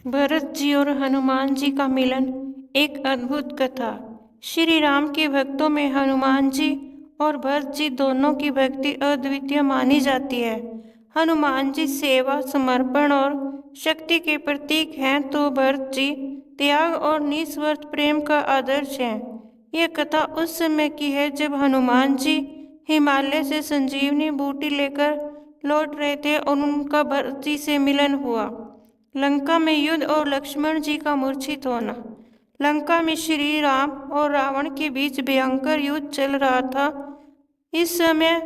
भरत जी और हनुमान जी का मिलन एक अद्भुत कथा। श्री राम के भक्तों में हनुमान जी और भरत जी दोनों की भक्ति अद्वितीय मानी जाती है। हनुमान जी सेवा, समर्पण और शक्ति के प्रतीक हैं, तो भरत जी त्याग और निस्वार्थ प्रेम का आदर्श हैं। यह कथा उस समय की है जब हनुमान जी हिमालय से संजीवनी बूटी लेकर लौट रहे थे और उनका भरत जी से मिलन हुआ। लंका में युद्ध और लक्ष्मण जी का मूर्छित होना। लंका में श्री राम और रावण के बीच भयंकर युद्ध चल रहा था। इस समय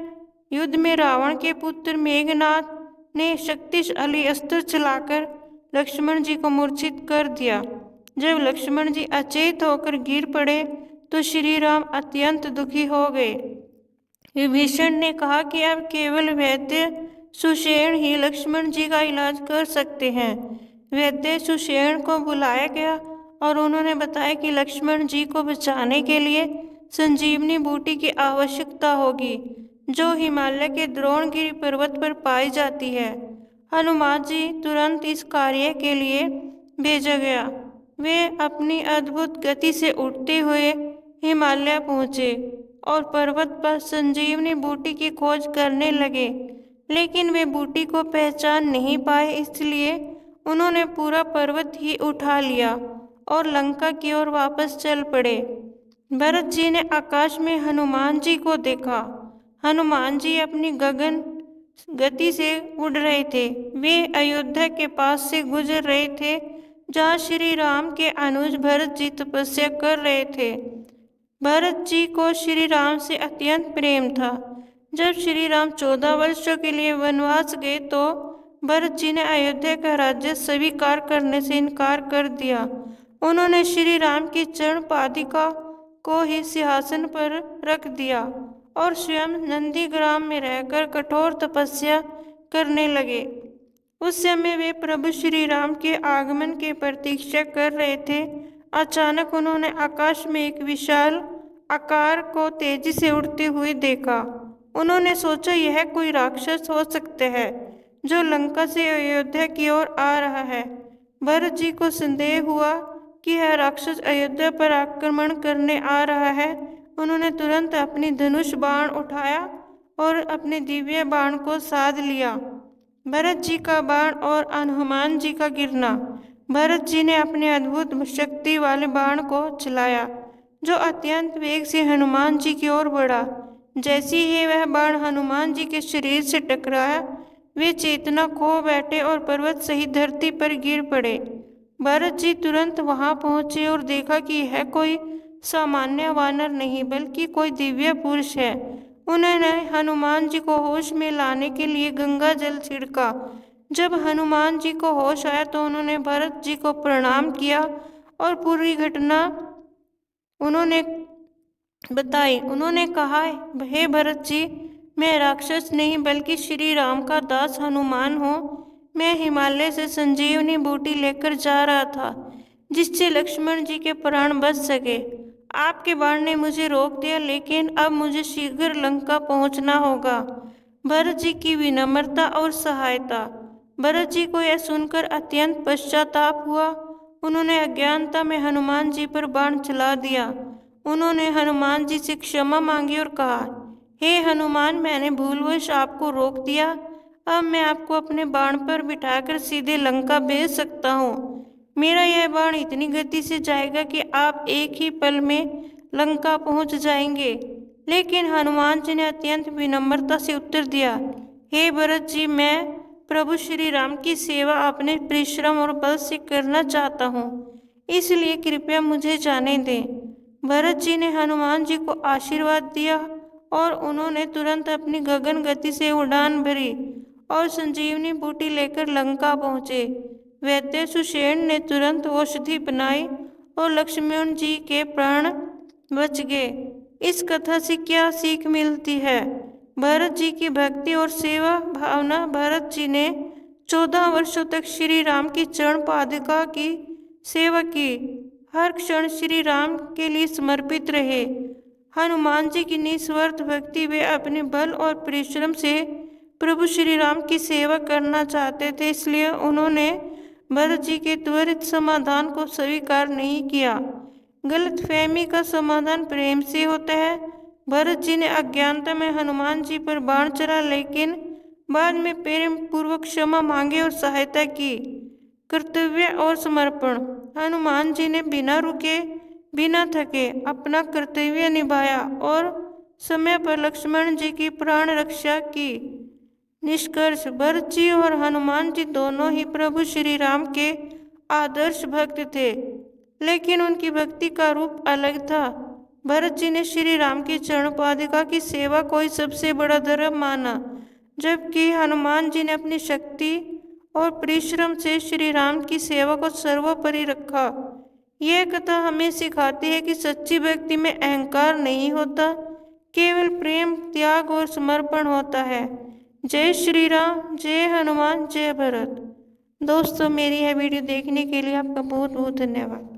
युद्ध में रावण के पुत्र मेघनाद ने शक्तिशाली अस्त्र चलाकर लक्ष्मण जी को मूर्छित कर दिया। जब लक्ष्मण जी अचेत होकर गिर पड़े तो श्री राम अत्यंत दुखी हो गए। विभीषण ने कहा कि अब केवल वैद्य सुषेण ही लक्ष्मण जी का इलाज कर सकते हैं। वैद्य सुषेण को बुलाया गया और उन्होंने बताया कि लक्ष्मण जी को बचाने के लिए संजीवनी बूटी की आवश्यकता होगी, जो हिमालय के द्रोणगिरि पर्वत पर पाई जाती है। हनुमान जी तुरंत इस कार्य के लिए भेजा गया। वे अपनी अद्भुत गति से उड़ते हुए हिमालय पहुँचे और पर्वत पर संजीवनी बूटी की खोज करने लगे, लेकिन वे बूटी को पहचान नहीं पाए, इसलिए उन्होंने पूरा पर्वत ही उठा लिया और लंका की ओर वापस चल पड़े। भरत जी ने आकाश में हनुमान जी को देखा। हनुमान जी अपनी गगन गति से उड़ रहे थे। वे अयोध्या के पास से गुजर रहे थे, जहाँ श्री राम के अनुज भरत जी तपस्या कर रहे थे। भरत जी को श्री राम से अत्यंत प्रेम था। जब श्री राम 14 वर्षों के लिए वनवास गए तो भरत जी ने अयोध्या का राज्य स्वीकार करने से इनकार कर दिया। उन्होंने श्री राम की चरण पादिका को ही सिंहासन पर रख दिया और स्वयं नंदीग्राम में रहकर कठोर तपस्या करने लगे। उस समय वे प्रभु श्री राम के आगमन की प्रतीक्षा कर रहे थे। अचानक उन्होंने आकाश में एक विशाल आकार को तेजी से उड़ते हुए देखा। उन्होंने सोचा यह कोई राक्षस हो सकता है जो लंका से अयोध्या की ओर आ रहा है। भरत जी को संदेह हुआ कि यह राक्षस अयोध्या पर आक्रमण करने आ रहा है। उन्होंने तुरंत अपनी धनुष बाण उठाया और अपने दिव्य बाण को साध लिया। भरत जी का बाण और हनुमान जी का गिरना। भरत जी ने अपने अद्भुत शक्ति वाले बाण को चलाया, जो अत्यंत वेग से हनुमान जी की ओर बढ़ा। जैसे ही वह बाण हनुमान जी के शरीर से टकराया, वे चेतना खो बैठे और पर्वत सहित धरती पर गिर पड़े। भरत जी तुरंत वहां पहुंचे और देखा कि यह कोई सामान्य वानर नहीं बल्कि कोई दिव्य पुरुष है। उन्होंने हनुमान जी को होश में लाने के लिए गंगा जल छिड़का। जब हनुमान जी को होश आया तो उन्होंने भरत जी को प्रणाम किया और पूरी घटना उन्होंने बताई। उन्होंने कहा, हे भरत जी, मैं राक्षस नहीं बल्कि श्री राम का दास हनुमान हूँ। मैं हिमालय से संजीवनी बूटी लेकर जा रहा था, जिससे लक्ष्मण जी के प्राण बच सके। आपके बाण ने मुझे रोक दिया, लेकिन अब मुझे शीघ्र लंका पहुंचना होगा। भरत जी की विनम्रता और सहायता। भरत जी को यह सुनकर अत्यंत पश्चाताप हुआ। उन्होंने अज्ञानता में हनुमान जी पर बाण चला दिया। उन्होंने हनुमान जी से क्षमा मांगी और कहा, हे हनुमान, मैंने भूलवश आपको रोक दिया। अब मैं आपको अपने बाण पर बिठाकर सीधे लंका भेज सकता हूँ। मेरा यह बाण इतनी गति से जाएगा कि आप एक ही पल में लंका पहुँच जाएंगे। लेकिन हनुमान जी ने अत्यंत विनम्रता से उत्तर दिया, हे भरत जी, मैं प्रभु श्री राम की सेवा अपने परिश्रम और बल से करना चाहता हूँ, इसलिए कृपया मुझे जाने दें। भरत जी ने हनुमान जी को आशीर्वाद दिया और उन्होंने तुरंत अपनी गगन गति से उड़ान भरी और संजीवनी बूटी लेकर लंका पहुँचे। वैद्य सुषेण ने तुरंत औषधि बनाई और लक्ष्मण जी के प्राण बच गए। इस कथा से क्या सीख मिलती है? भरत जी की भक्ति और सेवा भावना। भरत जी ने 14 वर्षों तक श्री राम की चरण पादुका की सेवा की। हर क्षण श्री राम के लिए समर्पित रहे। हनुमान जी की निस्वार्थ भक्ति। वे अपने बल और परिश्रम से प्रभु श्री राम की सेवा करना चाहते थे, इसलिए उन्होंने भरत जी के त्वरित समाधान को स्वीकार नहीं किया। गलतफहमी का समाधान प्रेम से होता है। भरत जी ने अज्ञानता में हनुमान जी पर बाण चला, लेकिन बाद में प्रेम पूर्वक क्षमा मांगे और सहायता की। कर्तव्य और समर्पण। हनुमान जी ने बिना रुके बिना थके अपना कर्तव्य निभाया और समय पर लक्ष्मण जी की प्राण रक्षा की। निष्कर्ष, भरत जी और हनुमान जी दोनों ही प्रभु श्री राम के आदर्श भक्त थे, लेकिन उनकी भक्ति का रूप अलग था। भरत जी ने श्री राम की चरण पादुका की सेवा को ही सबसे बड़ा धर्म माना, जबकि हनुमान जी ने अपनी शक्ति और परिश्रम से श्री राम की सेवा को सर्वोपरि रखा। यह कथा हमें सिखाती है कि सच्ची भक्ति में अहंकार नहीं होता, केवल प्रेम, त्याग और समर्पण होता है। जय श्री राम, जय हनुमान, जय भरत। दोस्तों, मेरी यह वीडियो देखने के लिए आपका बहुत बहुत धन्यवाद।